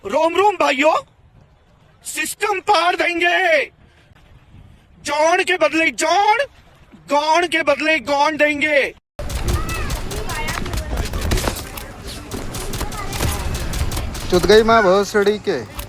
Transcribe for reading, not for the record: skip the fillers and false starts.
रोम रोम भाइयों, सिस्टम पार देंगे। जॉन के बदले जॉन, गॉन के बदले गॉन देंगे। चुत गई माँ भोसड़ी के।